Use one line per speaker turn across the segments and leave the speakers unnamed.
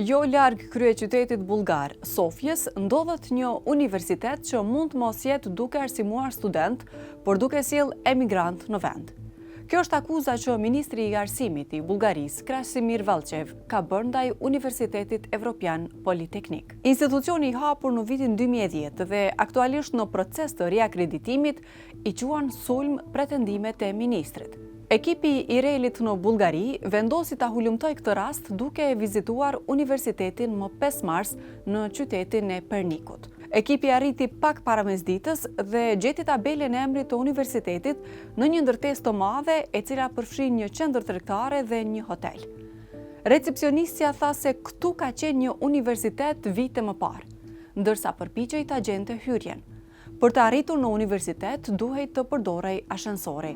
Jo larg kryeqytetit bullgar, Sofjes, ndodhet një universitet që mund mos jetë duke arsimuar student, por duke sjell emigrant në vend. Kjo është akuza që ministri i arsimit i Bullgarisë, Krasimir Vallchev, ka bërë ndaj Universitetit Evropian Politeknik. Institucioni i hapur në vitin 2010 dhe aktualisht në proces të riakreditimit i quan sulm pretendimet e ministrit. Ekipi i relit në Bullgari vendosi ta hulumtoj këtë rast duke vizituar universitetin më 5 mars në qytetin e Pernikut. Ekipi arriti pak para mesditës dhe gjeti tabelën e emrit të universitetit në një ndërtesë të madhe e cila përfshin një qendër tregtare dhe një hotel. Recepcionistja tha se këtu ka qenë një universitet vite më parë, ndërsa përpiqej ta gjente hyrjen. Për të arritur në universitet duhej të përdorej ashensori.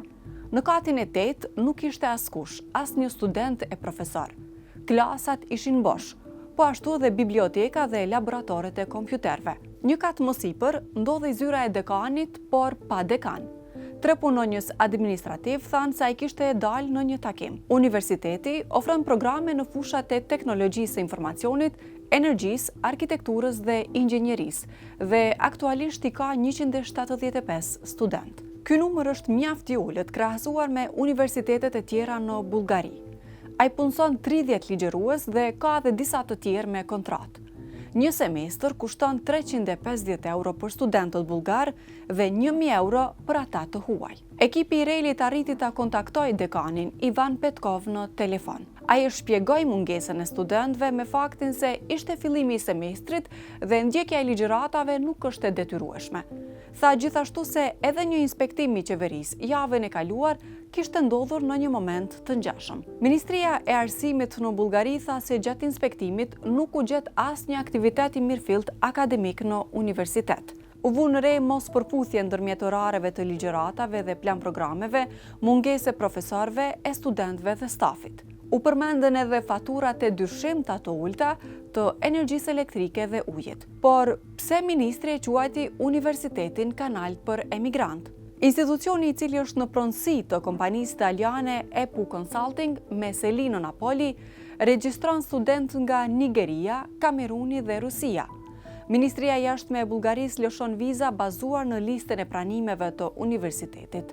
Në katin e 8 nuk ishte askush, as një student e profesor. Klasat ishin bosh, po ashtu dhe biblioteka dhe laboratoret e kompjuterve. Një kat më sipër ndodhej zyra e dekanit, por pa dekan. 3 punonjës administrativ thanë se ai kishte dalë në një takim. Universiteti ofron programe në fushat e teknologjisë së informacionit, energjisë, arkitekturës dhe inxhinierisë dhe aktualisht i ka 175 student. Ky numër është mjaft i ulët krahasuar me universitetet e tjera në Bullgari. Ai punson 30 ligjërues dhe ka edhe disa të tjerë me kontratë. Një semestër kushton 350 euro për studentët bullgar dhe 1000 euro për ata të huaj. Ekipi i relit arriti ta kontaktoi dekanin Ivan Petkov në telefon. Ai shpjegoi mungesën e studentëve me faktin se ishte fillimi i semestrit dhe ndjekja e ligjëratave nuk është e detyrueshme. Tha gjithashtu se edhe një inspektim i qeverisë javën e kaluar kishte ndodhur në një moment të ngjashëm. Ministria e Arsimit në Bullgari tha se gjatë inspektimit nuk u gjet asnjë aktivitet i mirëfillt akademik në universitet. U vu në re mos përputhje ndërmjet orareve të ligjëratave dhe plan programeve, mungesë profesorëve, e studentëve dhe stafit. U përmendën edhe faturat e dyshimta të ulta të energjisë elektrike dhe ujit. Por pse ministri e quajti universitetin kanal për emigrant? Institucioni i cili është në pronësi të kompanisë italiane EPU Consulting me seli në Napoli regjistron student nga Nigeria, Kameruni dhe Rusia. Ministria e Jashtme e Bullgarisë lëshon viza bazuar në listën e pranimeve të universitetit.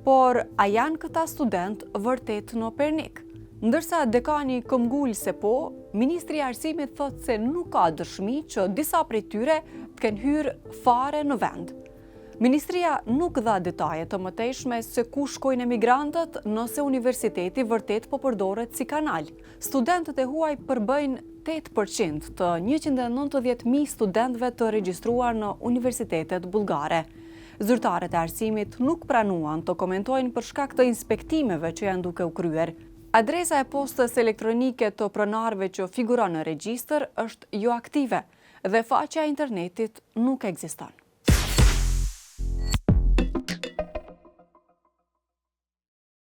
Por a janë këta student vërtet në Pernik? Ndërsa dekani këmbgul se po, Ministri i Arsimit thotë se nuk ka dëshmi që disa prej tyre të kenë hyrë fare në vend. Ministria nuk dha detaje të mëtejshme se ku shkojnë emigrantët nëse universiteti vërtet po përdoret si kanal. Studentët e huaj përbëjnë 8% të 190.000 studentëve të regjistruar në universitetet bullgare. Zyrtarët e arsimit nuk pranuan të komentojnë për shkak të inspektimeve që janë duke u kryer. Adresa e postës elektronike të pronarëve që figuron në regjistër është jo aktive dhe faqja e internetit nuk ekziston.